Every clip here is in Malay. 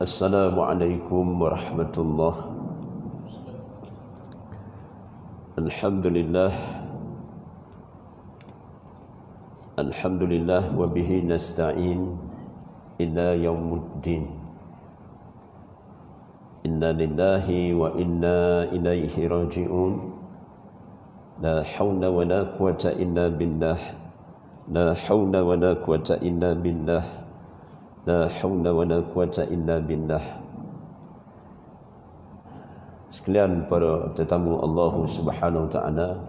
Assalamualaikum warahmatullahi. Alhamdulillah. Alhamdulillah wa bihi nasta'in ila yaumiddin. Inna lillahi wa inna ilaihi raji'un. La hawla wa la quwwata illa billah. La hawla wa la quwwata illa billah. La hawla wa la quwwata illa billah. Sekalian para tetamu Allah Subhanahu wa taala,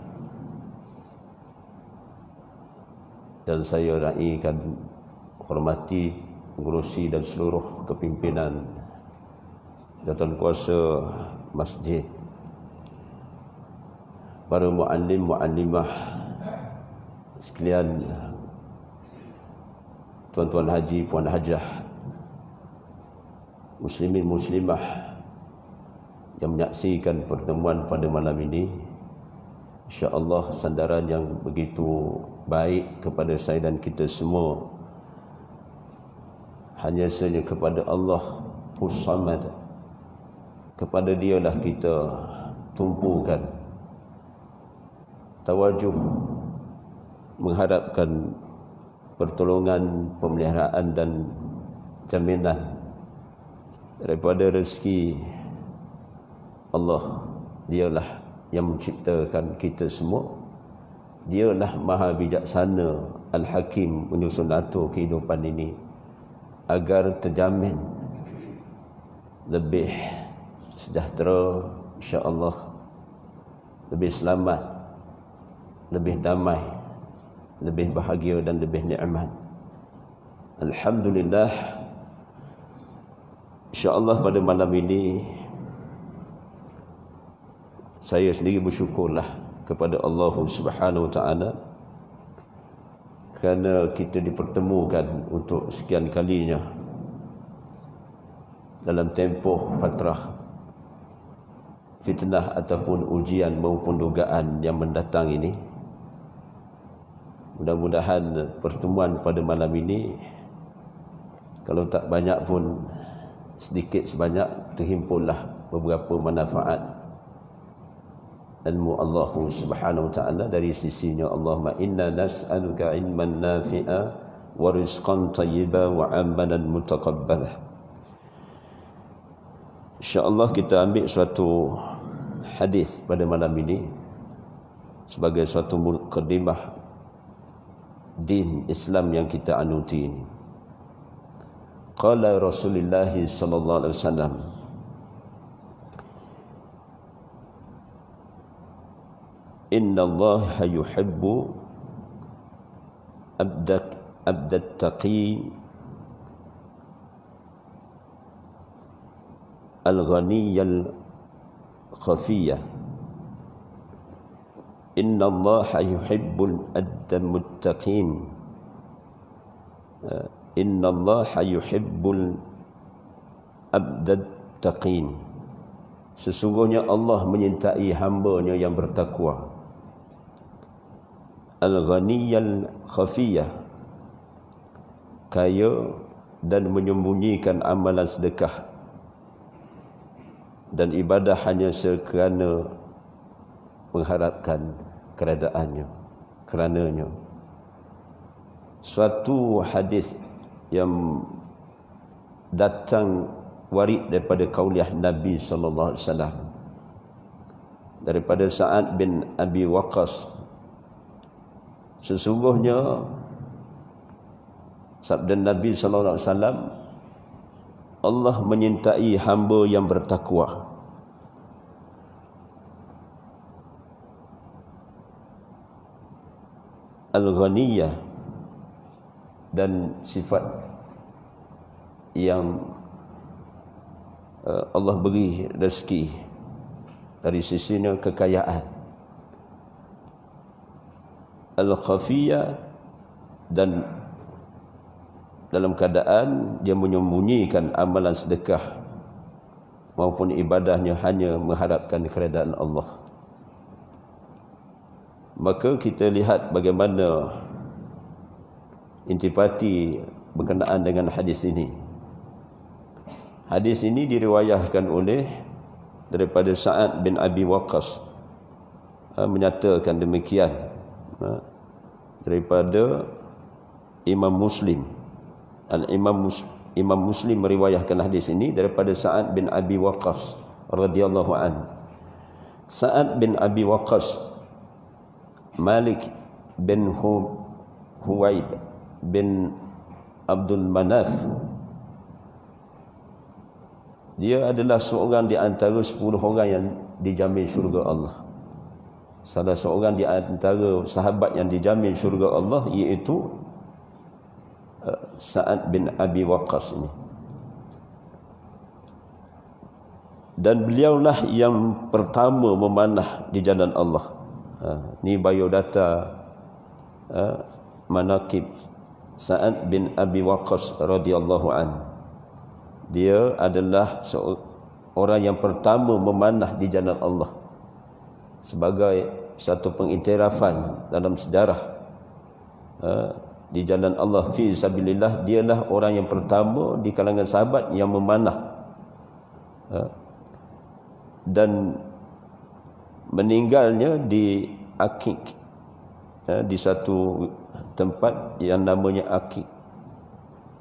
dan saya raikan hormati pengurusi dan seluruh kepimpinan jawatan kuasa masjid, para muallim muallimah sekalian, tuan-tuan haji, puan hajah, muslimin muslimah yang menyaksikan pertemuan pada malam ini. InsyaAllah sandaran yang begitu baik kepada saya dan kita semua hanya saja kepada Allah As-Samad. Kepada Dialah kita tumpukan tawajuh, mengharapkan pertolongan, pemeliharaan dan jaminan daripada rezeki Allah. Dialah yang menciptakan kita semua. Dialah maha bijaksana, Al-Hakim, menyusun atur kehidupan ini agar terjamin lebih sejahtera, insya-Allah, lebih selamat, lebih damai, lebih bahagia dan lebih nikmat. Alhamdulillah, insya-Allah pada malam ini saya sendiri bersyukurlah kepada Allah Subhanahu wa taala kerana kita dipertemukan untuk sekian kalinya dalam tempoh fatrah fitnah ataupun ujian maupun dugaan yang mendatang ini. Mudah-mudahan pertemuan pada malam ini, kalau tak banyak pun sedikit sebanyak, terhimpunlah beberapa manfaat ilmu Allah Subhanahu wa taala dari sisinya. Allahumma inna nas'aluka ilman nafi'a wa rizqan thayyiban wa 'amalan mutaqabbalah. InsyaAllah kita ambil suatu hadis pada malam ini sebagai suatu muqaddimah din Islam yang kita anuti ini. Qala Rasulullah sallallahu alaihi wasallam, inna Allah yuhibbu abdat taqi al-ghaniyal khafiyah. Inna Allah yuhibbul muttaqin. Inna Allah yuhibbul abdat taqin. Sesungguhnya Allah menyintai hamba-Nya yang bertakwa. Al-ghaniyal khafiyah, kaya dan menyembunyikan amalan sedekah dan ibadah hanya sekerana mengharapkan kerananya. Suatu hadis yang datang warid daripada kauliah Nabi sallallahu alaihi wasallam daripada Sa'ad bin Abi Waqqas. Sesungguhnya sabda Nabi sallallahu alaihi wasallam, Allah menyintai hamba yang bertakwa. Al-ghaniyah, dan sifat yang Allah beri rezeki dari sisinya, kekayaan. Al-khafiyah, dan dalam keadaan dia menyembunyikan amalan sedekah maupun ibadahnya hanya mengharapkan keredaan Allah. Maka kita lihat bagaimana intipati berkenaan dengan hadis ini. Hadis ini diriwayahkan oleh daripada Sa'ad bin Abi Waqqas, menyatakan demikian, daripada Imam Muslim. Imam Muslim meriwayahkan hadis ini daripada Sa'ad bin Abi Waqqas radhiyallahu an. Sa'ad bin Abi Waqqas Malik bin Huwaid bin Abdul Manaf, dia adalah seorang di antara 10 orang yang dijamin syurga Allah. Salah seorang di antara sahabat yang dijamin syurga Allah iaitu Sa'ad bin Abi Waqqas ini. Dan beliaulah yang pertama memanah di jalan Allah. Ni biodata manaqib Sa'ad bin Abi Waqqas radhiyallahu an. Dia adalah orang yang pertama memanah di jalan Allah, sebagai satu pengiktirafan dalam sejarah di jalan Allah fi sabilillah. Dialah orang yang pertama di kalangan sahabat yang memanah, dan meninggalnya di Aqiq, di satu tempat yang namanya Aqiq,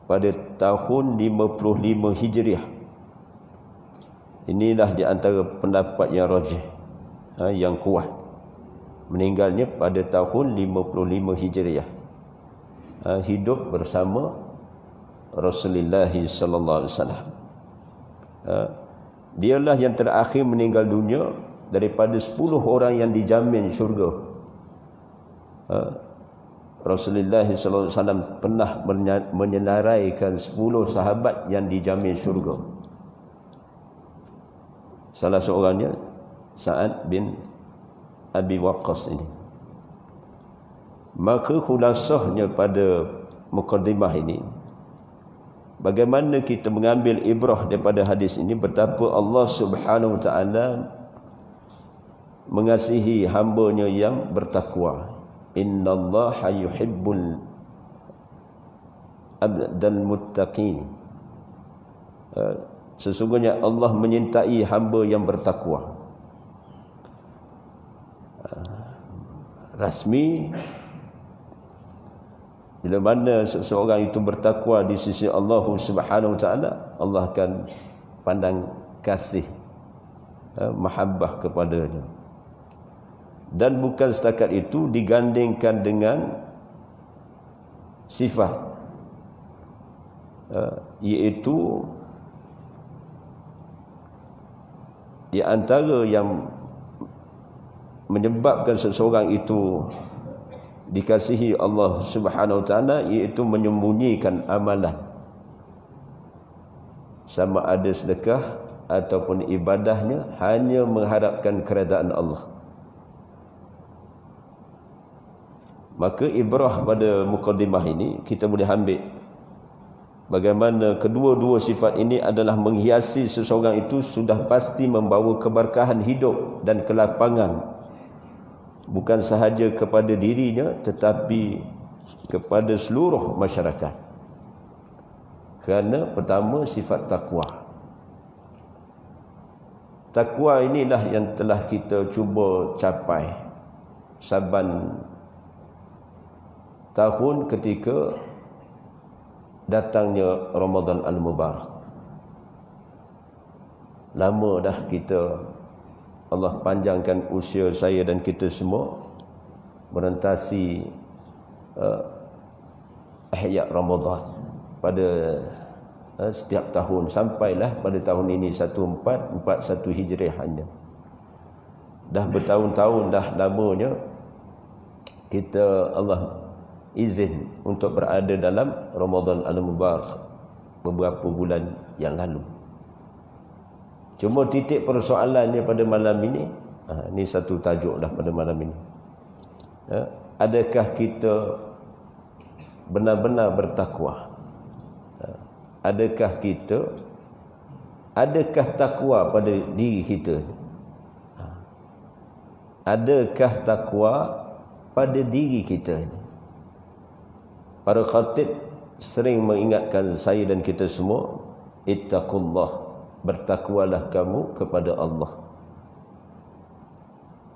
pada tahun 55 Hijriah. Inilah di antara pendapat yang rajih, yang kuat. Meninggalnya pada tahun 55 Hijriah. Hidup bersama Rasulullah sallallahu alaihi wasallam. Dialah yang terakhir meninggal dunia daripada 10 orang yang dijamin syurga. Rasulullah sallallahu alaihi wasallam pernah menyenaraikan 10 sahabat yang dijamin syurga. Salah seorangnya Sa'ad bin Abi Waqqas ini. Maka khulasahnya pada mukaddimah ini, bagaimana kita mengambil ibrah daripada hadis ini, betapa Allah Subhanahu wa taala mengasihi hamba-Nya yang bertakwa. Innallaha yuhibbul abdal muttaqin. Sesungguhnya Allah menyintai hamba yang bertakwa. Rasmi, bila mana seseorang itu bertakwa di sisi Allah Subhanahu wa taala, Allah akan pandang kasih, mahabbah kepadanya. Dan bukan setakat itu, digandingkan dengan sifat, iaitu di antara yang menyebabkan seseorang itu dikasihi Allah Subhanahu wa taala, iaitu menyembunyikan amalan, sama ada sedekah ataupun ibadahnya, hanya mengharapkan keredaan Allah. Maka ibrah pada mukaddimah ini kita boleh ambil bagaimana kedua-dua sifat ini adalah menghiasi seseorang itu sudah pasti membawa keberkahan hidup dan kelapangan, bukan sahaja kepada dirinya tetapi kepada seluruh masyarakat. Kerana pertama, sifat takwa. Takwa inilah yang telah kita cuba capai saban tahun ketika datangnya Ramadan Al-Mubarak. Lama dah kita, Allah panjangkan usia saya dan kita semua merentasi ihya Ramadan pada setiap tahun, sampailah pada tahun ini 1441 Hijriah hanya. Dah bertahun-tahun dah lamanya kita Allah izin untuk berada dalam Ramadan Al-Mubarak beberapa bulan yang lalu. Cuma titik persoalannya pada malam ini, ini satu tajuk dah pada malam ini. Adakah kita benar-benar bertakwa? Adakah takwa pada diri kita? Adakah takwa pada diri kita? Para khatib sering mengingatkan saya dan kita semua ittaqullah, bertakwalah kamu kepada Allah.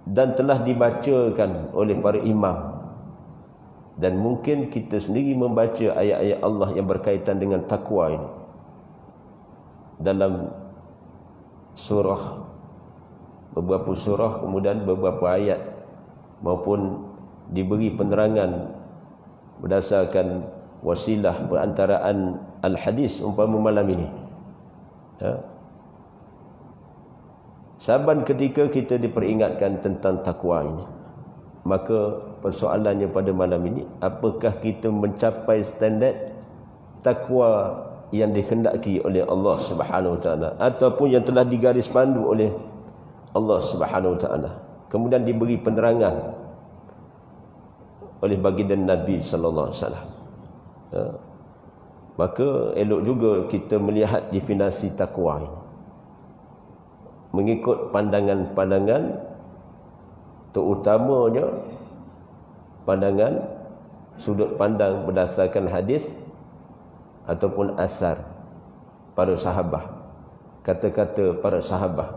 Dan telah dibacakan oleh para imam, dan mungkin kita sendiri membaca ayat-ayat Allah yang berkaitan dengan takwa ini dalam surah, beberapa surah, kemudian beberapa ayat, maupun diberi penerangan berdasarkan wasilah perantaraan al-hadis umpama malam ini. Saban ketika kita diperingatkan tentang takwa ini, maka persoalannya pada malam ini, apakah kita mencapai standard takwa yang dikehendaki oleh Allah Subhanahu Wa Taala, ataupun yang telah digaris pandu oleh Allah Subhanahu Wa Taala, kemudian diberi penerangan oleh baginda Nabi sallallahu alaihi wasallam. Maka elok juga kita melihat definisi takwa ini mengikut pandangan-pandangan, terutamanya pandangan sudut pandang berdasarkan hadis ataupun asar para sahabat, kata-kata para sahabat,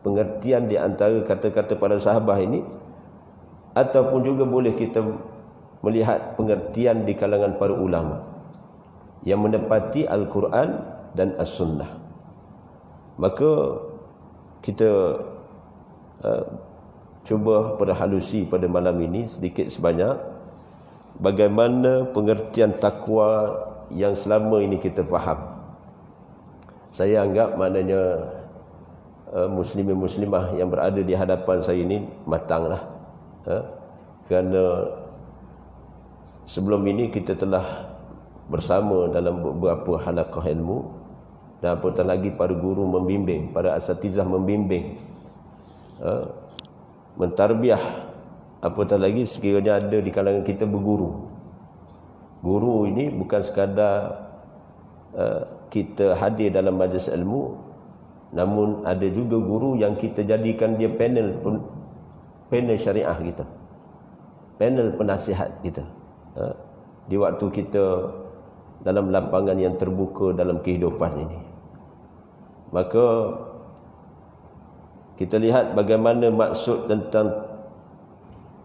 pengertian di antara kata-kata para sahabat ini, ataupun juga boleh kita melihat pengertian di kalangan para ulama yang menepati Al-Quran dan As-Sunnah. Maka kita cuba perhalusi pada malam ini sedikit sebanyak bagaimana pengertian takwa yang selama ini kita faham. Saya anggap maknanya muslimin-muslimah yang berada di hadapan saya ini matanglah, kerana sebelum ini kita telah bersama dalam beberapa halaqah ilmu, dan apatah lagi para guru membimbing, para asatizah membimbing, mentarbiah, apatah lagi sekiranya ada di kalangan kita berguru. Guru ini bukan sekadar kita hadir dalam majlis ilmu, namun ada juga guru yang kita jadikan dia panel syariah kita, panel penasihat kita, di waktu kita dalam lapangan yang terbuka dalam kehidupan ini. Maka kita lihat bagaimana maksud tentang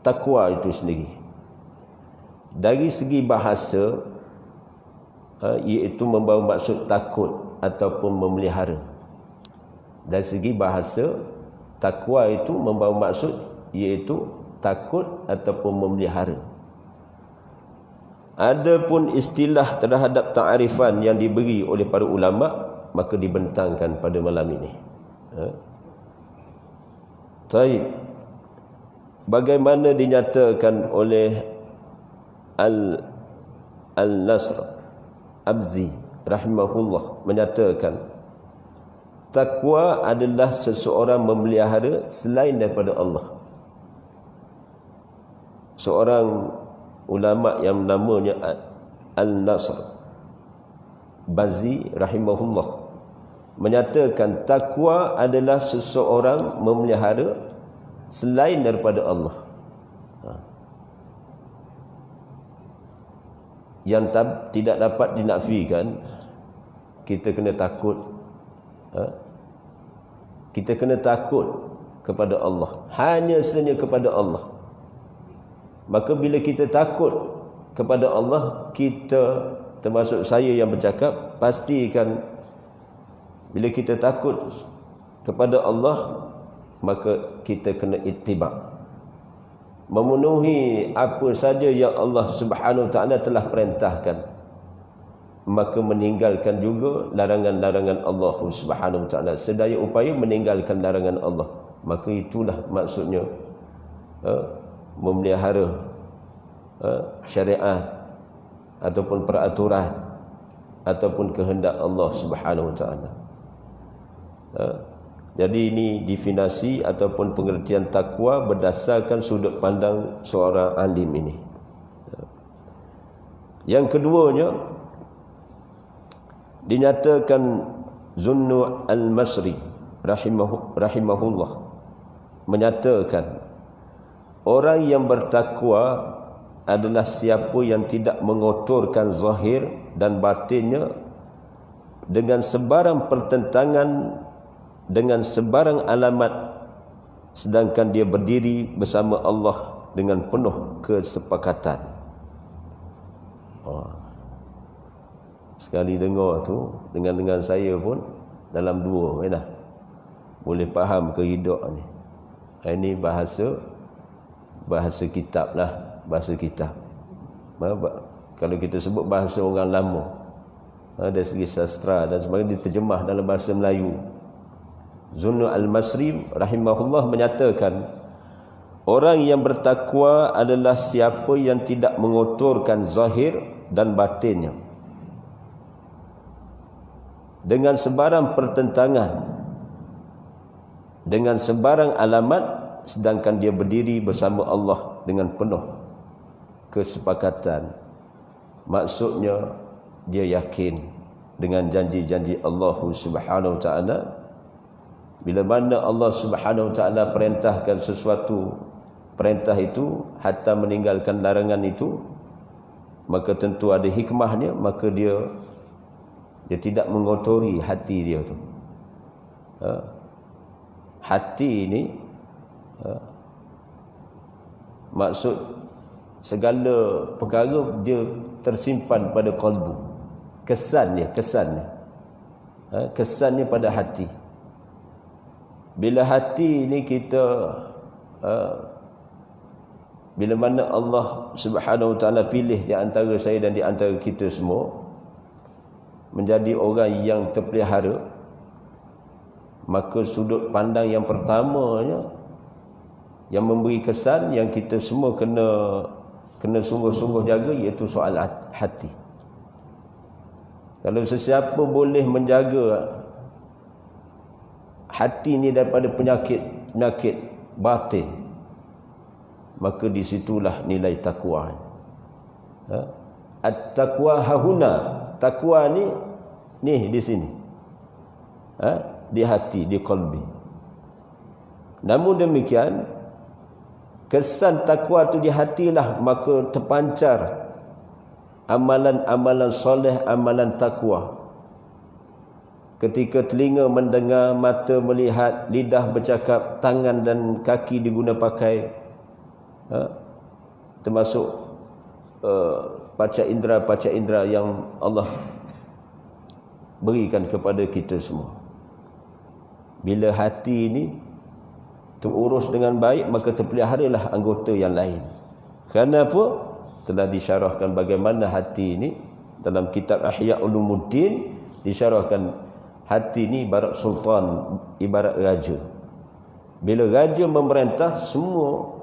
takwa itu sendiri. Dari segi bahasa, iaitu membawa maksud takut ataupun memelihara. Dari segi bahasa, takwa itu membawa maksud iaitu takut ataupun memelihara. Adapun istilah terhadap ta'arifan yang diberi oleh para ulama, maka dibentangkan pada malam ini. Baik. Bagaimana dinyatakan oleh Al-Nasr Abzi rahimahullah, menyatakan takwa adalah seseorang memelihara selain daripada Allah. Seorang ulama yang namanya Al-Nasr Bazi rahimahullah menyatakan takwa adalah seseorang memelihara selain daripada Allah. Yang tidak dapat dinafikan, kita kena takut. Kita kena takut kepada Allah, hanya sahaja kepada Allah. Maka bila kita takut kepada Allah, kita, termasuk saya yang bercakap, pastikan bila kita takut kepada Allah, maka kita kena ittiba', memenuhi apa saja yang Allah Subhanahu Wa Taala telah perintahkan, maka meninggalkan juga larangan-larangan Allah Subhanahu Wa Taala, sedaya upaya meninggalkan larangan Allah. Maka itulah maksudnya memelihara syariat ataupun peraturan ataupun kehendak Allah Subhanahu Wa Taala. Jadi ini definisi ataupun pengertian takwa berdasarkan sudut pandang seorang alim ini. Yang keduanya, dinyatakan Zunnu al-Masri rahimahullah menyatakan orang yang bertakwa adalah siapa yang tidak mengotorkan zahir dan batinnya dengan sebarang pertentangan dengan sebarang alamat, sedangkan dia berdiri bersama Allah dengan penuh kesepakatan. Sekali dengar tu dengan saya pun dalam dua dah boleh faham ke hidup ni. Ini bahasa kitab lah, bahasa kitab. Kalau kita sebut bahasa orang lama, dari segi sastra dan sebagainya, diterjemah dalam bahasa Melayu. Zunnu al-Masri rahimahullah menyatakan, orang yang bertakwa adalah siapa yang tidak mengotorkan zahir dan batinnya dengan sebarang pertentangan, dengan sebarang alamat, sedangkan dia berdiri bersama Allah dengan penuh kesepakatan. Maksudnya dia yakin dengan janji-janji Allah Subhanahu wa taala. Bila mana Allah Subhanahu wa taala perintahkan sesuatu, perintah itu hatta meninggalkan larangan itu, maka tentu ada hikmahnya. Maka dia tidak mengotori hati dia tu. Hati ini maksud segala perkara dia tersimpan pada qalbu. Kesannya pada hati. Bila hati ini kita bila mana Allah Subhanahu wa taala pilih di antara saya dan di antara kita semua menjadi orang yang terpelihara, maka sudut pandang yang pertamanya yang memberi kesan yang kita semua kena sungguh-sungguh jaga, iaitu soal hati. Kalau sesiapa boleh menjaga hati ni daripada penyakit batin, maka disitulah nilai takwa. At-taqwa hahuna, takwa ni di sini, di hati, di qalbi. Namun demikian, kesan takwa tu di hatilah, maka terpancar amalan-amalan soleh, amalan takwa. Ketika telinga mendengar, mata melihat, lidah bercakap, tangan dan kaki diguna pakai, termasuk panca indera yang Allah berikan kepada kita semua. Bila hati ini terurus dengan baik, maka terpeliharalah anggota yang lain. Kenapa? Telah disyarahkan bagaimana hati ini dalam kitab Ihya Ulumuddin. Disyarahkan hati ini ibarat sultan, ibarat raja. Bila raja memerintah, semua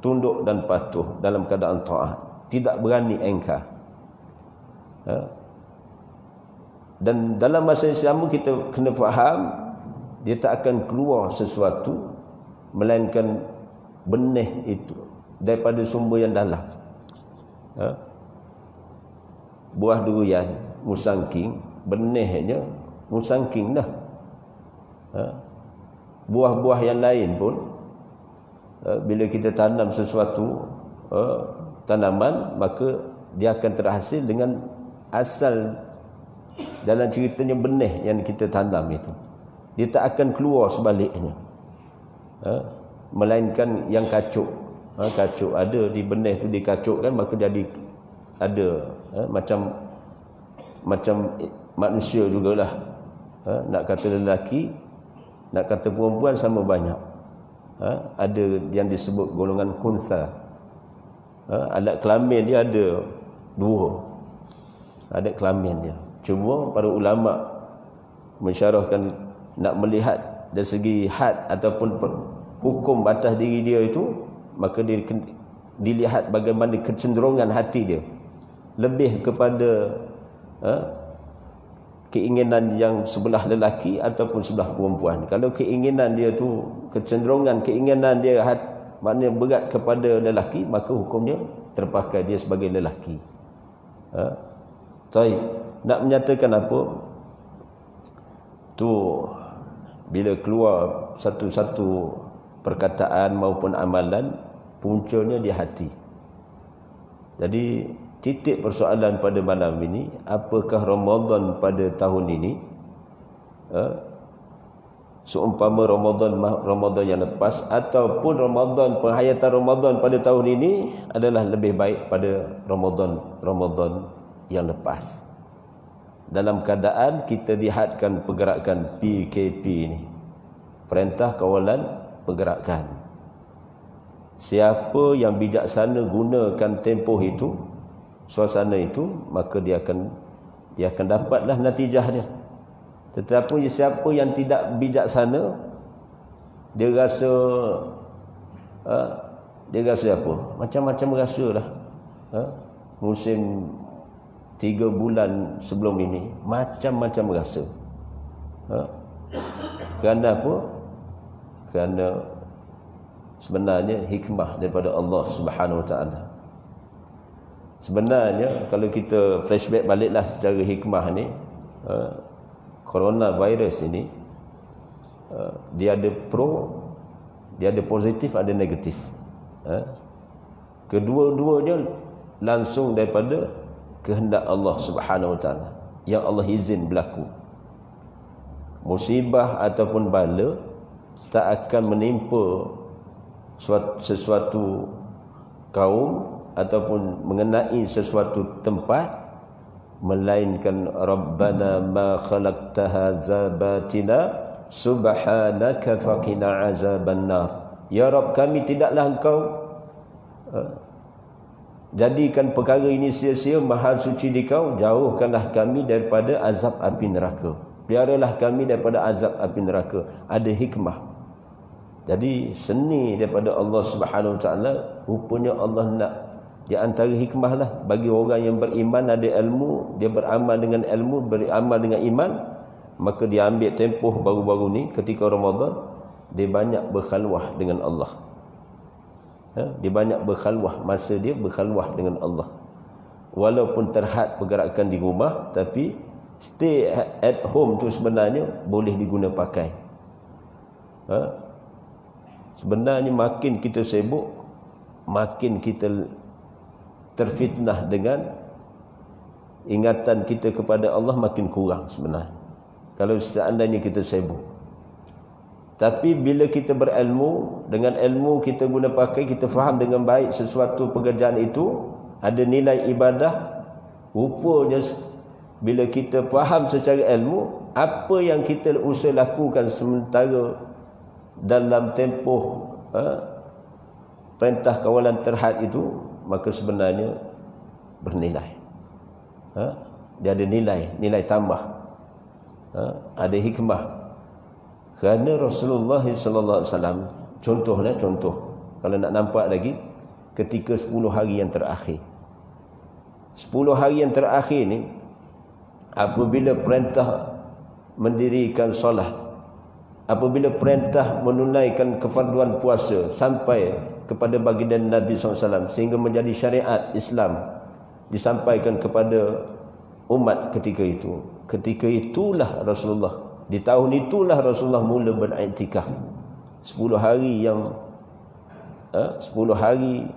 tunduk dan patuh dalam keadaan taat, tidak berani engkar. Dan dalam masa yang sama kita kena faham, dia tak akan keluar sesuatu melainkan benih itu daripada sumber yang dalam. Buah durian musangking, benihnya musangking dah. Buah-buah yang lain pun, bila kita tanam sesuatu tanaman, maka dia akan terhasil dengan asal dalam ceritanya benih yang kita tanam itu. Dia tak akan keluar sebaliknya, melainkan yang kacuk. Kacuk ada di benih tu, dikacukkan, maka jadi ada macam manusia jugalah. Nak kata lelaki, nak kata perempuan sama banyak. Ada yang disebut golongan kuntha. Alat kelamin dia ada dua, alat kelamin dia. Cuma para ulama mensyarahkan, nak melihat dari segi had ataupun hukum atas diri dia itu, maka dia dilihat bagaimana kecenderungan hati dia, lebih kepada keinginan yang sebelah lelaki ataupun sebelah perempuan. Kalau keinginan dia tu, kecenderungan keinginan dia maknanya berat kepada lelaki, maka hukumnya terpakai dia sebagai lelaki. Baik, nak menyatakan apa? Tu bila keluar satu-satu perkataan maupun amalan, puncanya di hati. Jadi titik persoalan pada malam ini, apakah Ramadan pada tahun ini seumpama Ramadan yang lepas ataupun penghayatan Ramadan pada tahun ini adalah lebih baik pada Ramadan yang lepas. Dalam keadaan kita dihadkan pergerakan PKP ini, Perintah Kawalan Pergerakan. Siapa yang bijaksana gunakan tempoh itu, suasana itu, maka dia akan dapatlah natijahnya. Tetapi siapa yang tidak bijaksana, dia rasa apa? Macam-macam rasa dah. Musim 3 bulan sebelum ini macam-macam rasa. Kerana apa? Kerana sebenarnya hikmah daripada Allah Subhanahu Wa Taala. Sebenarnya kalau kita flashback baliklah secara hikmah ni, coronavirus ini dia ada dia ada positif, ada negatif. Kedua-duanya langsung daripada kehendak Allah Subhanahu Wa Taala, yang Allah izin berlaku. Musibah ataupun bala tak akan menimpa sesuatu kaum ataupun mengenai sesuatu tempat, melainkan Rabbana ma khalaqta hadza batila subhanaka faqina azabannar. Ya Rabb kami, tidaklah engkau jadikan perkara ini sia-sia, maha suci di kau, jauhkanlah kami daripada azab api neraka. Peliharalah kami daripada azab api neraka. Ada hikmah. Jadi seni daripada Allah Subhanahu Wa Taala, rupanya Allah nak, di antara hikmah lah bagi orang yang beriman, ada ilmu, dia beramal dengan ilmu, beramal dengan iman, maka dia ambil tempoh baru-baru ni ketika Ramadan, dia banyak berkhalwah dengan Allah. Dia banyak berkhalwah, masa dia berkhalwah dengan Allah. Walaupun terhad pergerakan di rumah, tapi stay at home tu sebenarnya boleh diguna pakai. Sebenarnya makin kita sibuk, makin kita terfitnah dengan ingatan kita kepada Allah makin kurang sebenarnya, kalau seandainya kita sibuk. Tapi bila kita berilmu, dengan ilmu kita guna pakai, kita faham dengan baik sesuatu pekerjaan itu ada nilai ibadah, rupanya bila kita faham secara ilmu apa yang kita usaha lakukan sementara dalam tempoh perintah kawalan terhad itu, maka sebenarnya bernilai. Dia ada nilai tambah. Ada hikmah. Kerana Rasulullah sallallahu alaihi wasallam, contoh kalau nak nampak lagi, ketika 10 hari yang terakhir. 10 hari yang terakhir ni, apabila perintah mendirikan solat, apabila perintah menunaikan kefarduan puasa sampai kepada baginda Nabi SAW, sehingga menjadi syariat Islam disampaikan kepada umat ketika itu. Ketika itulah Rasulullah, di tahun itulah Rasulullah mula beriktikaf. 10 hari yang 10 hari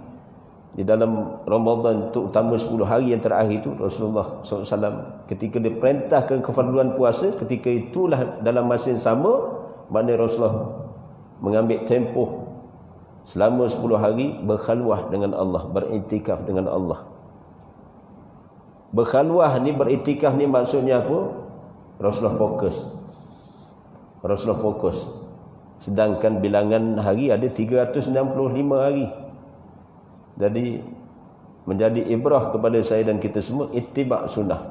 di dalam Ramadan, terutama 10 hari yang terakhir itu, Rasulullah SAW ketika diperintahkan kefarduan puasa, ketika itulah dalam masa yang sama, mana Rasulullah mengambil tempoh selama 10 hari berkhalwah dengan Allah, beriktikaf dengan Allah. Berkhalwah ni, beriktikaf ni maksudnya apa? Rasulullah fokus. Sedangkan bilangan hari ada 365 hari. Jadi menjadi ibrah kepada saya dan kita semua, ittiba' sunnah.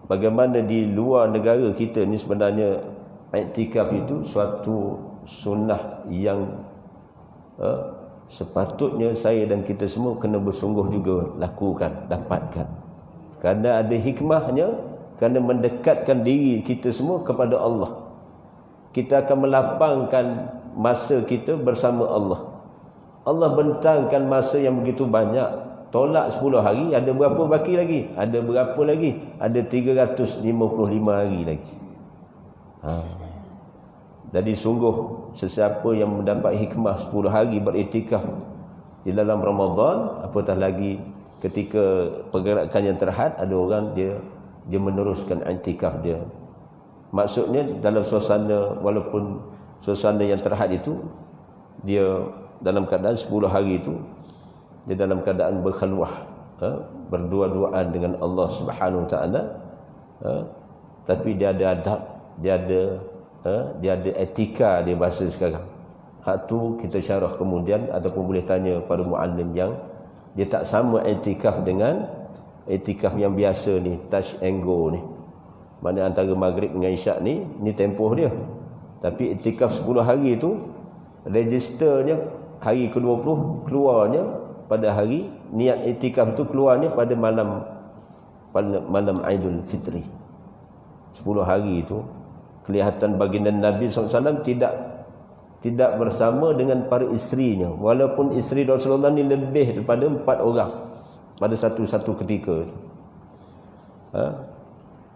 Bagaimana di luar negara kita ni sebenarnya iktikaf itu suatu sunnah yang sepatutnya saya dan kita semua kena bersungguh juga lakukan, dapatkan. Kerana ada hikmahnya, kerana mendekatkan diri kita semua kepada Allah. Kita akan melapangkan masa kita bersama Allah. Allah bentangkan masa yang begitu banyak. Tolak 10 hari, ada berapa baki lagi? Ada berapa lagi? Ada 355 hari lagi. Jadi sungguh sesiapa yang mendapat hikmah 10 hari beriktikaf di dalam Ramadan, apatah lagi ketika pergerakan yang terhad, ada orang dia meneruskan i'tikaf dia. Maksudnya dalam suasana, walaupun suasana yang terhad itu, dia dalam keadaan 10 hari itu dia dalam keadaan berkhalwah, berdua-duaan dengan Allah Subhanahu Wa Taala, tapi dia ada adab, dia ada etika, dia bahasa sekarang. Hak tu kita syarah kemudian, ataupun boleh tanya pada muallim yang dia tak sama i'tikaf dengan i'tikaf yang biasa ni, touch and go ni. Mana antara maghrib dengan isyak ni tempoh dia. Tapi i'tikaf 10 hari tu registernya hari ke-20 keluarnya pada hari, niat i'tikaf tu keluarnya pada malam Aidul Fitri. 10 hari itu kelihatan baginda Nabi SAW tidak bersama dengan para isterinya, walaupun isteri Rasulullah ni lebih daripada 4 orang pada satu ketika.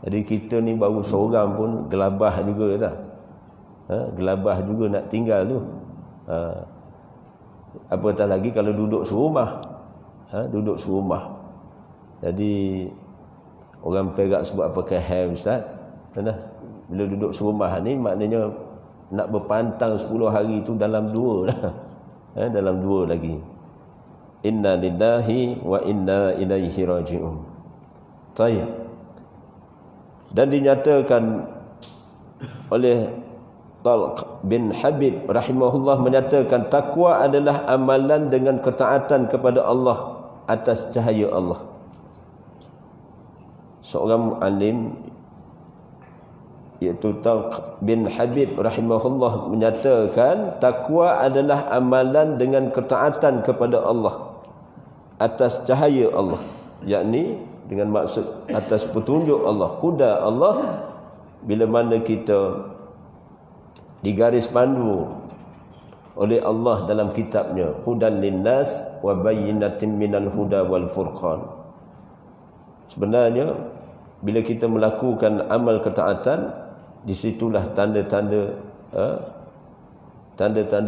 Jadi kita ni baru seorang pun gelabah juga tak? Gelabah juga nak tinggal tu. Apatah lagi kalau duduk serumah. Duduk serumah. Jadi orang Perak sebut apa kaham Ustaz? Bila duduk serumah ni maknanya nak berpantang 10 hari itu dalam 2 dah. Dalam 2 lagi. Inna lillahi wa inna ilaihi raji'un. Baik. Dan dinyatakan oleh Talq bin Habib rahimahullah, menyatakan takwa adalah amalan dengan ketaatan kepada Allah atas cahaya Allah. Seorang alim iaitu Talq bin Habib rahimahullah menyatakan takwa adalah amalan dengan ketaatan kepada Allah atas cahaya Allah, yakni dengan maksud atas petunjuk Allah, huda Allah. Bila mana kita digaris pandu oleh Allah dalam kitabnya, hudan linnas wa bayyinatin minal huda wal furqan. Sebenarnya bila kita melakukan amal ketaatan, disitulah tanda-tanda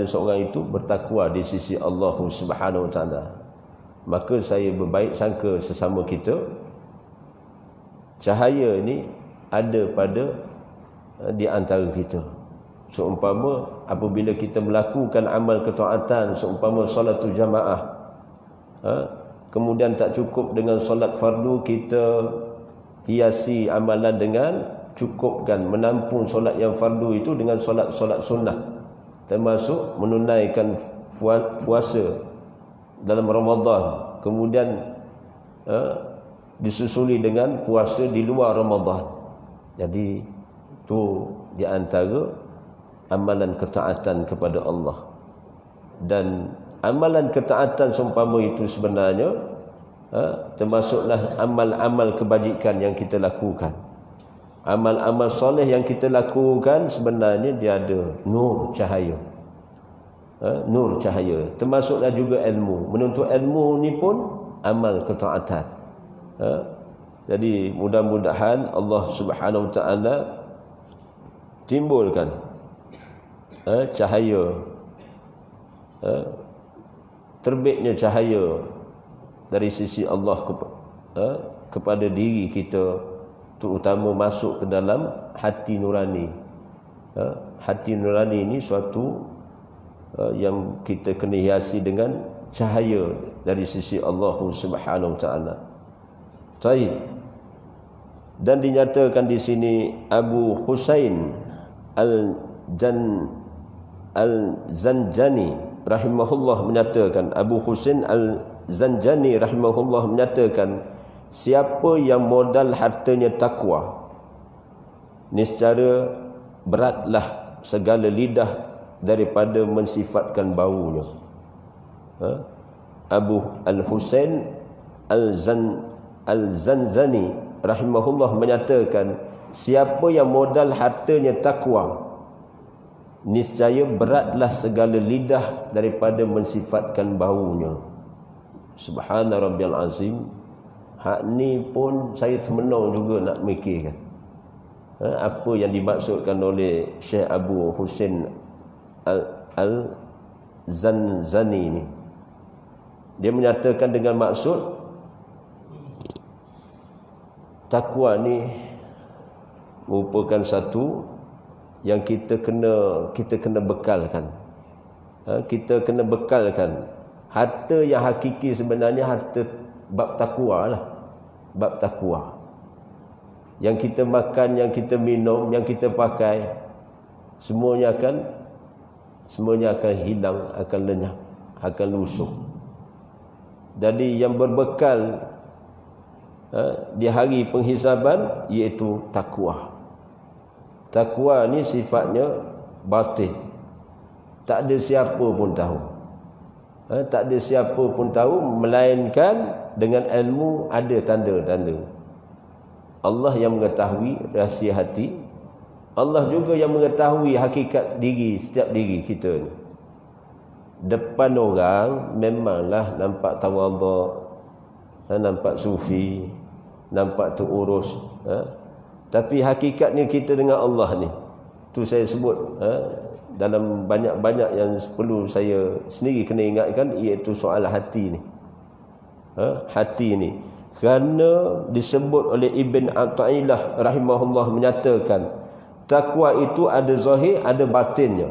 seorang itu bertakwa di sisi Allah Subhanahu Wa Taala. Maka saya berbaik sangka sesama kita, cahaya ni ada pada di antara kita. Seumpama apabila kita melakukan amal ketaatan, seumpama solatul jamaah, kemudian tak cukup dengan solat fardu, kita hiasi amalan dengan cukupkan menampung solat yang fardu itu dengan solat-solat sunnah, termasuk menunaikan puasa dalam Ramadan, kemudian disusuli dengan puasa di luar Ramadan. Jadi itu di antara amalan ketaatan kepada Allah. Dan amalan ketaatan seumpama itu sebenarnya termasuklah amal-amal kebajikan yang kita lakukan. Amal-amal soleh yang kita lakukan sebenarnya dia ada nur cahaya. Nur cahaya. Termasuklah juga ilmu. Menuntut ilmu ni pun amal ketaatan. Jadi mudah-mudahan Allah Subhanahu Wa Taala timbulkan cahaya, terbitnya cahaya dari sisi Allah kepada diri kita, terutama masuk ke dalam hati nurani. Hati nurani ini suatu yang kita kena hiasi dengan cahaya dari sisi Allah Subhanahu Wa Taala. Baik. Dan dinyatakan di sini Abu Husain Al-Zanjani rahimahullah menyatakan, Abu Husain Al-Zanjani rahimahullah menyatakan, siapa yang modal hartanya takwa, niscaya beratlah segala lidah daripada mensifatkan baunya. Abu Al-Husain Al-Zanjani rahimahullah menyatakan, siapa yang modal hartanya takwa, niscaya beratlah segala lidah daripada mensifatkan baunya. Subhana rabbiyal azim. Hak ni pun saya termenung juga nak mikirkan. Apa yang dimaksudkan oleh Syekh Abu Husain Al-Zanjani ni. Dia menyatakan dengan maksud takwa ni merupakan satu yang kita kena bekalkan. Kita kena bekalkan. Harta yang hakiki sebenarnya harta bab takwa lah. Bab takwa. Yang kita makan, yang kita minum, yang kita pakai, semuanya akan hilang, akan lenyap, akan lusuh. Jadi yang berbekal di hari penghisaban iaitu takwa. Takwa ni sifatnya batin. Tak ada siapa pun tahu. Tak ada siapa pun tahu melainkan dengan ilmu ada tanda-tanda. Allah yang mengetahui rahsia hati. Allah juga yang mengetahui hakikat diri, setiap diri kita ni. Depan orang memanglah nampak tawaduk, nampak sufi, nampak terurus, tapi hakikatnya kita dengan Allah ni, tu saya sebut dalam banyak-banyak yang perlu saya sendiri kena ingatkan, iaitu soal hati ni. Hati ni kerana disebut oleh Ibn Athaillah rahimahullah, menyatakan takwa itu ada zahir, ada batinnya.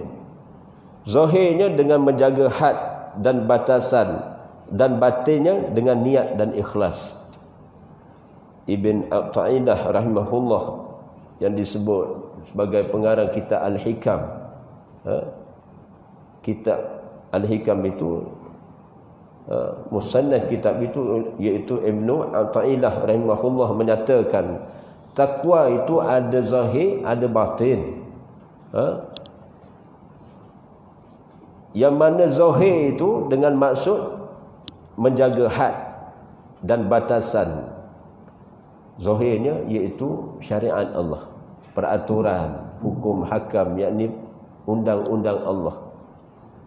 Zahirnya dengan menjaga had dan batasan, dan batinnya dengan niat dan ikhlas. Ibn Athaillah rahimahullah yang disebut sebagai pengarang kitab Al-Hikam. Kitab Al-Hikam itu musannaf kitab itu iaitu Ibnu Athaillah rahimahullah menyatakan takwa itu ada zahir, ada batin. Yang mana zahir itu dengan maksud menjaga had dan batasan. Zahirnya iaitu syariat Allah, peraturan, hukum hakam, yakni undang-undang Allah.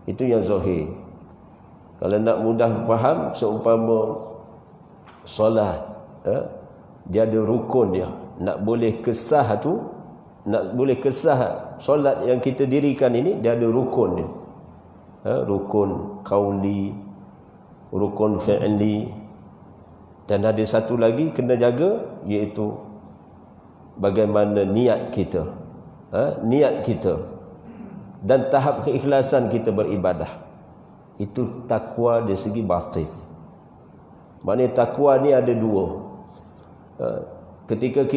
Itu yang zahir. Kalau nak mudah faham, seumpama solat, dia ada rukun dia. Nak boleh kesah solat yang kita dirikan ini, dia ada rukun dia. Rukun qauli, rukun fi'li, dan ada satu lagi kena jaga, iaitu bagaimana niat kita. Niat kita dan tahap keikhlasan kita beribadah. Itu takwa dari segi batin. Maknanya takwa ni ada dua. Ketika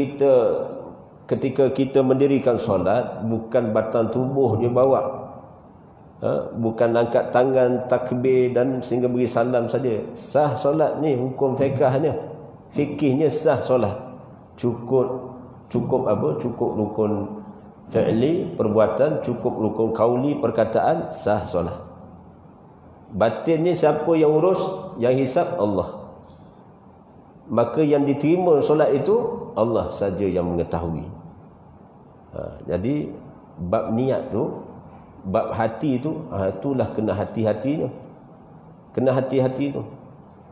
kita mendirikan solat, bukan batang tubuh dia bawa, bukan angkat tangan, takbir dan sehingga beri salam saja. Sah solat ni, hukum fiqahnya, fikihnya sah solat. Cukup apa? Cukup rukun fi'li, perbuatan, cukup rukun qauli, perkataan, sah solat. Batin ni siapa yang urus, yang hisap? Allah. Maka yang diterima solat itu Allah saja yang mengetahui. Jadi bab niat tu, bab hati tu, itulah kena hati-hatinya. Kena hati-hati tu.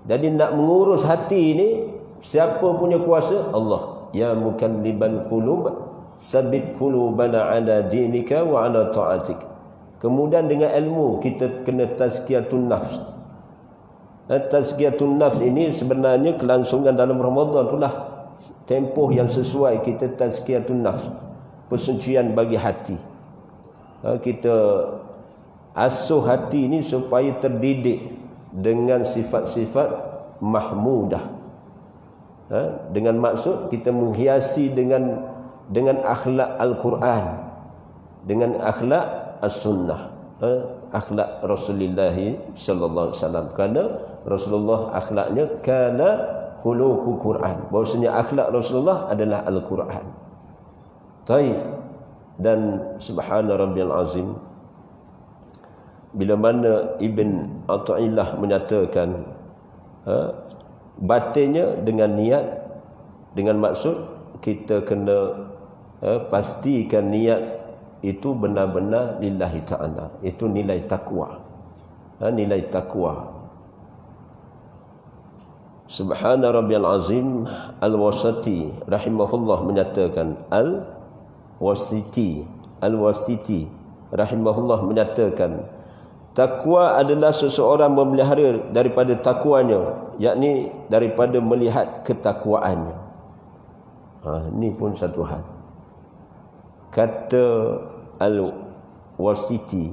Jadi nak mengurus hati ni, siapa punya kuasa? Allah. Ya mukallibal qulub, sabit qulubana ala dinika wa ala ta'atik. Kemudian dengan ilmu kita kena tazkiyatun nafs. Tazkiyatun nafs ini sebenarnya kelangsungan dalam Ramadan itulah tempoh yang sesuai kita tazkiyatun nafs, pensucian bagi hati. Kita asuh hati ini supaya terdidik dengan sifat-sifat mahmudah. Dengan maksud kita menghiasi dengan akhlak Al-Quran, dengan akhlak As-Sunnah, akhlak Rasulullah sallallahu alaihi wasallam. Kerana Rasulullah akhlaknya kana khuluqul Quran. Bahwasanya akhlak Rasulullah adalah Al-Quran. Baik. Dan subhana rabbiyal azim, bila mana Ibn Athaillah menyatakan batinnya dengan niat, dengan maksud kita kena pastikan niat itu benar-benar lillahi ta'ala. Itu nilai takwa. Nilai takwa. Subhana rabbiyal azim. Al-Wasiti rahimahullah menyatakan, Al-Wasiti rahimahullah menyatakan, takwa adalah seseorang memelihara daripada takwanya, yakni daripada melihat ketakwaannya. Ini pun satu hal. Kata Al-Wasiti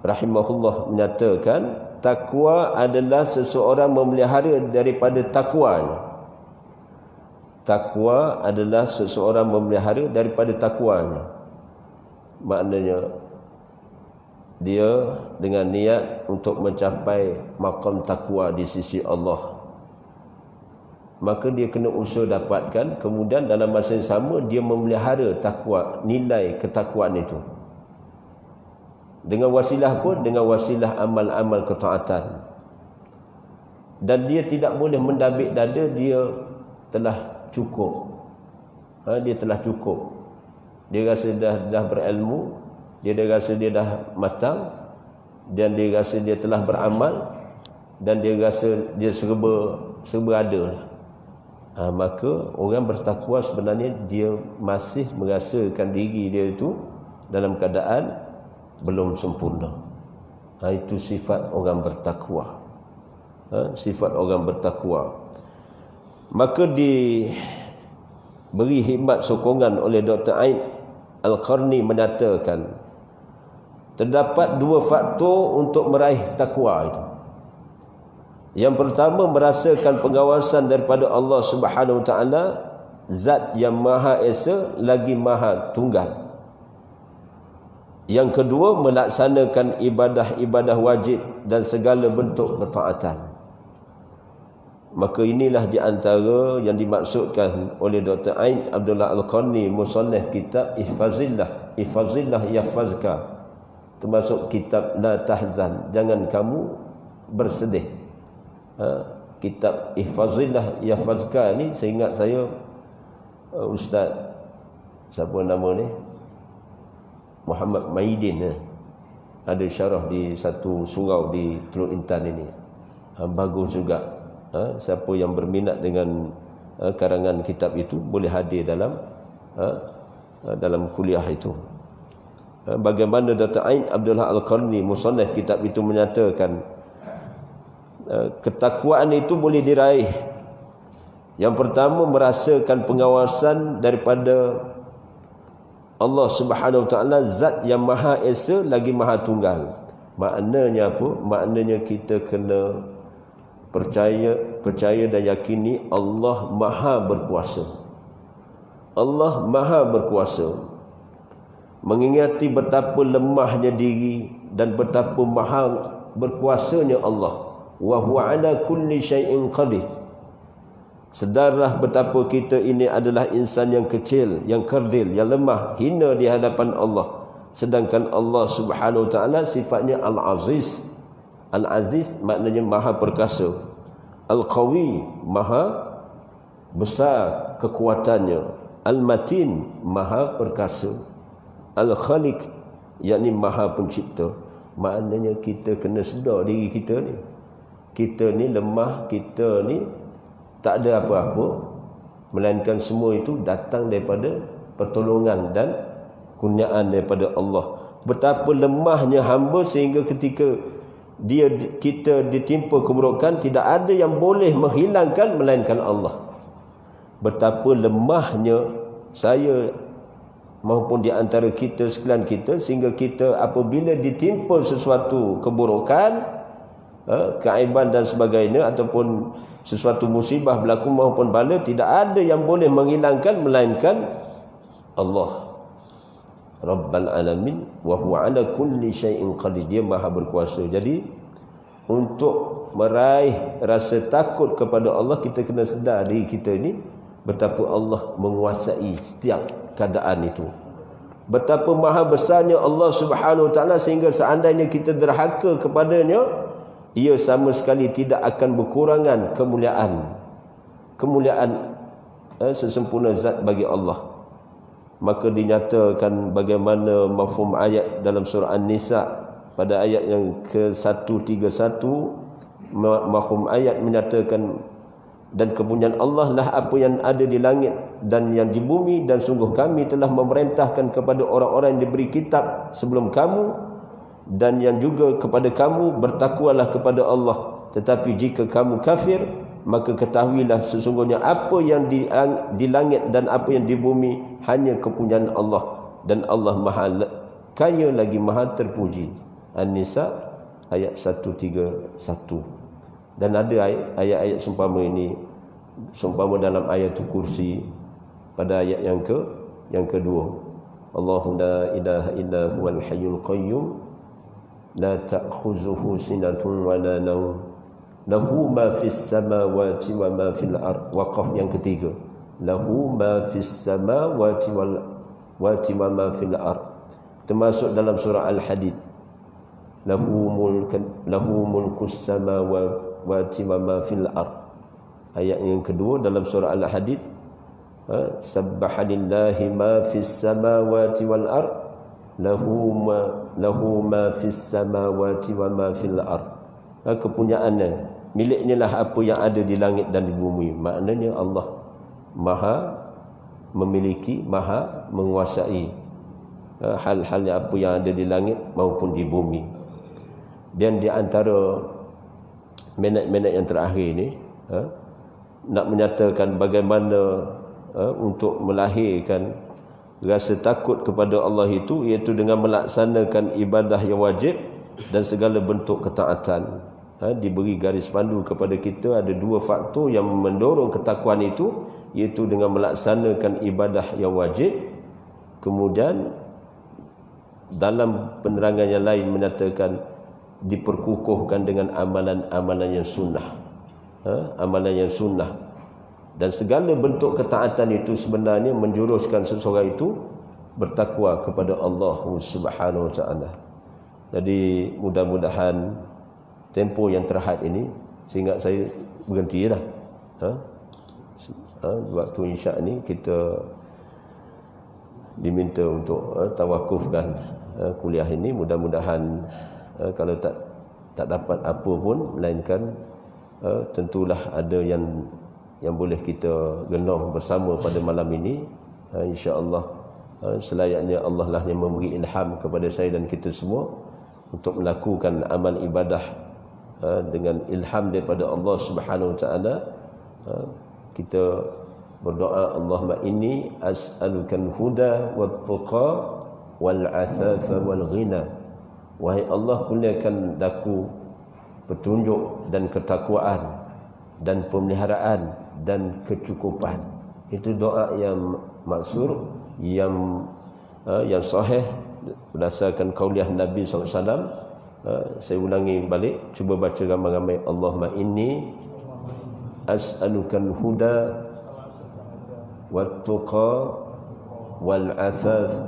rahimahullah menyatakan, takwa adalah seseorang memelihara daripada takwanya. Takwa adalah seseorang memelihara daripada takwanya. Maknanya dia dengan niat untuk mencapai maqam takwa di sisi Allah, maka dia kena usaha dapatkan. Kemudian dalam masa yang sama dia memelihara takwa, nilai ketakwaan itu. Dengan wasilah pun, dengan wasilah amal-amal ketaatan. Dan dia tidak boleh mendabik dada dia telah cukup. Dia telah cukup. Dia rasa dah berilmu, dia rasa dia dah matang, dan dia rasa dia telah beramal, dan dia rasa dia serba ada. Maka orang bertakwa sebenarnya dia masih merasakan diri dia itu dalam keadaan belum sempurna. Itu sifat orang bertakwa. Sifat orang bertakwa. Maka diberi hikmat sokongan oleh Dr. Aid Al-Qarni menyatakan, terdapat dua faktor untuk meraih takwa itu. Yang pertama, merasakan pengawasan daripada Allah Subhanahu Wa Taala, Zat yang Maha Esa lagi Maha Tunggal. Yang kedua, melaksanakan ibadah-ibadah wajib dan segala bentuk ketaatan. Maka inilah di antara yang dimaksudkan oleh Dr. Aid Abdullah Al-Qarni, musannif kitab Ihfazillah Yahfazka, termasuk kitab La Tahzan, jangan kamu bersedih. Kitab Ihfazillah Yahfazka ni, saya ingat saya Ustaz siapa nama ni, Muhammad Maidin, ada syarah di satu surau di Teluk Intan ini. Bagus juga. Siapa yang berminat dengan karangan kitab itu boleh hadir dalam kuliah itu. Bagaimana Dr. Aid Abdullah Al-Qarni, musannif kitab itu, menyatakan ketakwaan itu boleh diraih. Yang pertama, merasakan pengawasan daripada Allah Subhanahu Wa Taala, Zat yang Maha Esa lagi Maha Tunggal. Maknanya apa? Maknanya kita kena percaya dan yakini Allah Maha berkuasa. Allah Maha berkuasa. Mengingati betapa lemahnya diri dan betapa maha berkuasanya Allah. Wa huwa ala kulli syai'in qadir. Sedarlah betapa kita ini adalah insan yang kecil, yang kerdil, yang lemah, hina di hadapan Allah. Sedangkan Allah Subhanahu Wa Taala sifatnya Al-Aziz. Al-Aziz maknanya maha perkasa. Al-Qawi, maha besar kekuatannya. Al-Matin, maha perkasa. Al-Khaliq, yakni maha pencipta. Maknanya kita kena sedar diri kita ni. Kita ni lemah, kita ni tak ada apa-apa, melainkan semua itu datang daripada pertolongan dan kurniaan daripada Allah. Betapa lemahnya hamba sehingga ketika kita ditimpa keburukan, tidak ada yang boleh menghilangkan melainkan Allah. Betapa lemahnya saya maupun di antara kita sekalian kita, sehingga kita apabila ditimpa sesuatu keburukan, keaiban dan sebagainya, ataupun sesuatu musibah berlaku maupun bala, tidak ada yang boleh menghilangkan melainkan Allah Rabbal Alamin, wa huwa ala kulli syai'in qadir. Dia maha berkuasa. Jadi untuk meraih rasa takut kepada Allah, kita kena sedar diri kita ini betapa Allah menguasai setiap keadaan itu. Betapa maha besarnya Allah Subhanahu Wa Taala, sehingga seandainya kita derhaka kepadanya, ia sama sekali tidak akan berkurangan kemuliaan sesempurna zat bagi Allah. Maka dinyatakan bagaimana mafhum ayat dalam surah An-Nisa pada ayat yang ke-131, mafhum ayat menyatakan, dan kepunyaan Allah lah apa yang ada di langit dan yang di bumi, dan sungguh kami telah memerintahkan kepada orang-orang yang diberi kitab sebelum kamu dan yang juga kepada kamu, bertakwalah kepada Allah. Tetapi jika kamu kafir, maka ketahuilah sesungguhnya apa yang di langit dan apa yang di bumi hanya kepunyaan Allah, dan Allah Maha Kaya lagi Maha Terpuji. An-Nisa ayat 131. Dan ada ayat-ayat seumpama ini, seumpama dalam ayat kursi pada ayat yang kedua. Allahu la ilaha illa huwal hayyul qayyum la ta'khuzuhu sinatun wa la nawm lahu ma fis samawati wa ma fil ard. Waqaf yang ketiga, lahu ma fis samawati wa ma fil ard, termasuk dalam surah Al-Hadid, lahu mulkus samawati wa ma fil ard. Ayat yang kedua dalam surah Al-Hadid, sabbaha lillahi ma fis samawati wal ard lahu ma fis samawati wa ma fil ard. Kepunyaannya, miliknya lah apa yang ada di langit dan di bumi. Maknanya Allah Maha memiliki, Maha menguasai hal-hal apa yang ada di langit maupun di bumi. Dan di antara minit-minit yang terakhir ini, nak menyatakan bagaimana untuk melahirkan rasa takut kepada Allah itu, iaitu dengan melaksanakan ibadah yang wajib dan segala bentuk ketaatan. Diberi garis pandu kepada kita ada dua faktor yang mendorong ketakwaan itu, iaitu dengan melaksanakan ibadah yang wajib. Kemudian dalam penerangan yang lain menyatakan diperkukuhkan dengan amalan-amalan yang sunnah. Amalan yang sunnah. Dan segala bentuk ketaatan itu sebenarnya menjuruskan seseorang itu bertakwa kepada Allah Subhanahu Wa Taala. Jadi mudah-mudahan tempoh yang terhad ini, sehingga saya berhentilah. Waktu isyak ni kita diminta untuk tawakufkan kuliah ini. Mudah-mudahan kalau tak dapat apa pun, melainkan tentulah ada yang boleh kita genong bersama pada malam ini. InsyaAllah selayaknya Allah lah yang memberi ilham kepada saya dan kita semua untuk melakukan amal ibadah dengan ilham daripada Allah Subhanahu Wa Taala. Kita berdoa, Allahumma inni as'alukan huda wat tuqa wal afafa wal ghina. Wahai Allah, kurniakan daku petunjuk dan ketakwaan dan pemeliharaan dan kecukupan. Itu doa yang maksur, yang sahih berdasarkan kauliah Nabi SAW. Saya ulangi balik, cuba baca ramai-ramai. Allahumma inni as'alukan huda wat tuqa wal afaf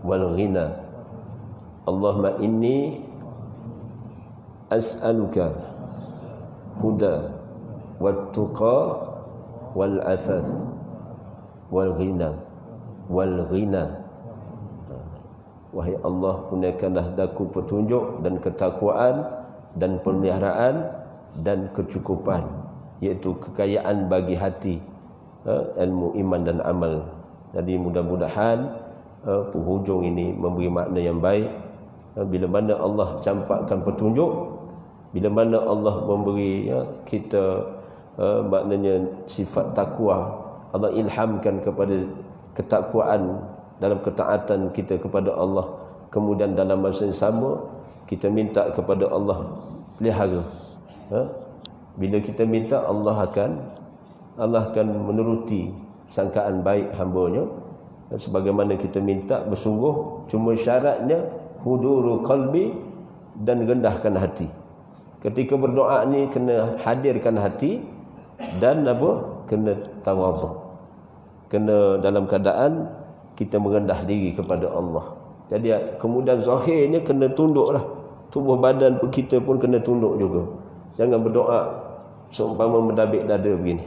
wal ghina. Allahumma inni as'aluka huda wat tuqa wal afaf wal ghina Wahai Allah, kurniakanlah daku petunjuk dan ketakwaan dan pemeliharaan dan kecukupan, iaitu kekayaan bagi hati, ilmu, iman dan amal. Jadi mudah-mudahan penghujung ini memberi makna yang baik. Bila mana Allah campakkan petunjuk, bila mana Allah memberi kita maknanya sifat takwa, Allah ilhamkan kepada ketakwaan dalam ketaatan kita kepada Allah, kemudian dalam masa yang sama kita minta kepada Allah pelihara. Bila kita minta, Allah akan menuruti sangkaan baik hamba-Nya sebagaimana kita minta bersungguh. Cuma syaratnya huduru qalbi, dan rendahkan hati. Ketika berdoa ni kena hadirkan hati, dan kena tawadhu, kena dalam keadaan kita merendah diri kepada Allah. Jadi kemudian zahirnya kena tunduklah, tubuh badan kita pun kena tunduk juga. Jangan berdoa seumpama mendabik dada begini.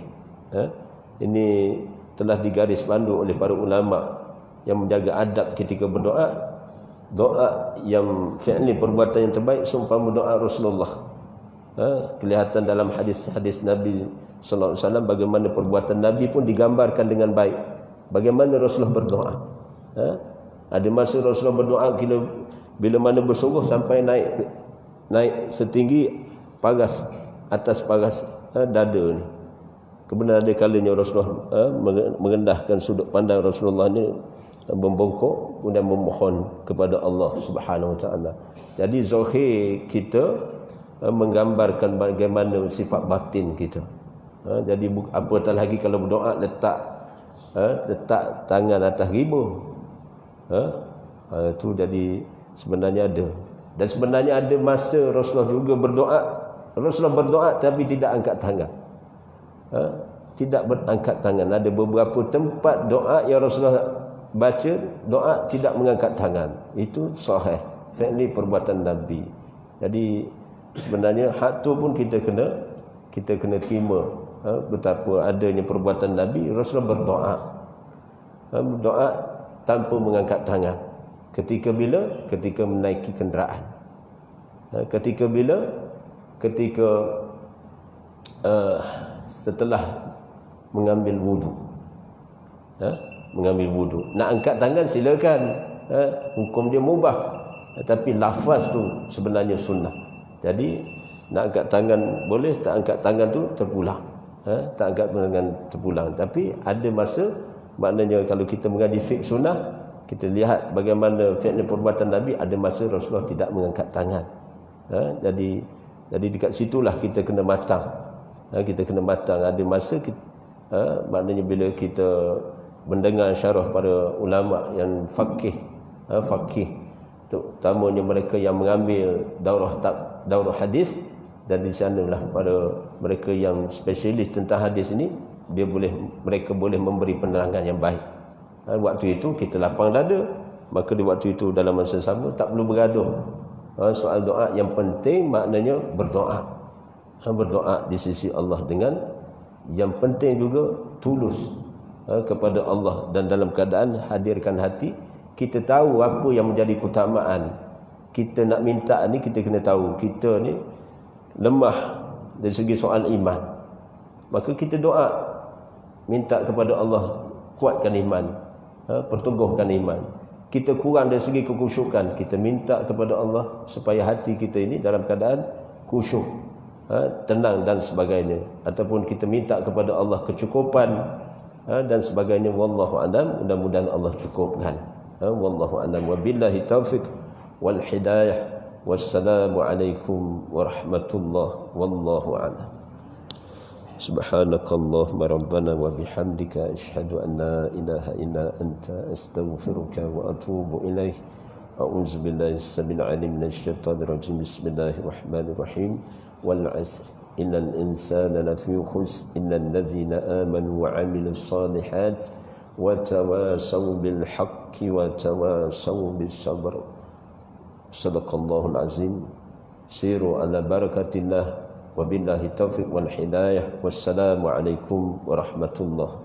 Ini telah digaris pandu oleh para ulama yang menjaga adab ketika berdoa. Doa yang fi'li, perbuatan yang terbaik seumpama doa Rasulullah. Kelihatan dalam hadis-hadis Nabi sallallahu alaihi wasallam bagaimana perbuatan Nabi pun digambarkan dengan baik. Bagaimana Rasulullah berdoa. Ada masa Rasulullah berdoa bila mana bersungguh sampai naik setinggi paras atas paras dada ni. Kemudian ada kalanya Rasulullah merendahkan sudut pandang Rasulullah ni, membongkok kemudian memohon kepada Allah Subhanahu Wa Taala. Jadi zahir kita menggambarkan bagaimana sifat batin kita. Jadi apatah lagi kalau berdoa letak tangan atas riba. Itu jadi sebenarnya ada. Dan sebenarnya ada masa Rasulullah juga berdoa. Rasulullah berdoa tapi tidak angkat tangan. Tidak berangkat tangan. Ada beberapa tempat doa yang Rasulullah baca doa tidak mengangkat tangan. Itu sahih, fi'li perbuatan Nabi. Jadi sebenarnya hak tu pun kita kena terima betapa adanya perbuatan Nabi. Rasulullah berdoa tanpa mengangkat tangan. Ketika menaiki kenderaan. Ketika setelah mengambil wudu. Nak angkat tangan silakan. Hukum dia mubah. Tapi lafaz tu sebenarnya sunnah. Jadi nak angkat tangan boleh, tak angkat tangan tu terpulang. Tak angkat tangan terpulang. Tapi ada masa, maknanya kalau kita mengaji fiqh sunnah, kita lihat bagaimana fi'il perbuatan Nabi, ada masa Rasulullah tidak mengangkat tangan. Jadi dekat situlah kita kena matang. Kita kena matang. Ada masa maknanya bila kita mendengar syarah para ulama yang faqih, terutamanya mereka yang mengambil daurah hadis, dan di sanalah pada mereka yang spesialis tentang hadis ini, mereka boleh memberi penerangan yang baik. Waktu itu kita lapang dada, maka di waktu itu dalam masa sama tak perlu bergaduh soal doa. Yang penting maknanya berdoa di sisi Allah, dengan yang penting juga tulus kepada Allah, dan dalam keadaan hadirkan hati. Kita tahu apa yang menjadi keutamaan. Kita nak minta ni, kita kena tahu kita ni lemah dari segi soal iman. Maka kita doa, minta kepada Allah kuatkan iman, perteguhkan iman. Kita kurang dari segi kekhusyukan, kita minta kepada Allah supaya hati kita ini dalam keadaan khusyuk, tenang dan sebagainya. Ataupun kita minta kepada Allah kecukupan dan sebagainya. Wallahu a'lam, mudah-mudahan Allah cukupkan. Wallahu a'lam, wabillahi taufiq wal hidayah. Wassalamu alaikum warahmatullahi wallahu a'lam. Subhanakallahumma rabbana wa bihamdika asyhadu an la ilaha illa anta astaghfiruka wa atubu ilaik. A'udzu billahi as-samil 'alim minasyaitonir rajim. Bismillahirrahmanirrahim. Wal 'asr innal insana lafi khusr illal ladzina amanu wa 'amilus shalihat wa tawasaw bil haqqi wa tawasaw bis sabr. Sadaqallahul azim. Siru ala barakatillah. Wabillahi taufiq wal hidayah. Wassalamu alaikum warahmatullahi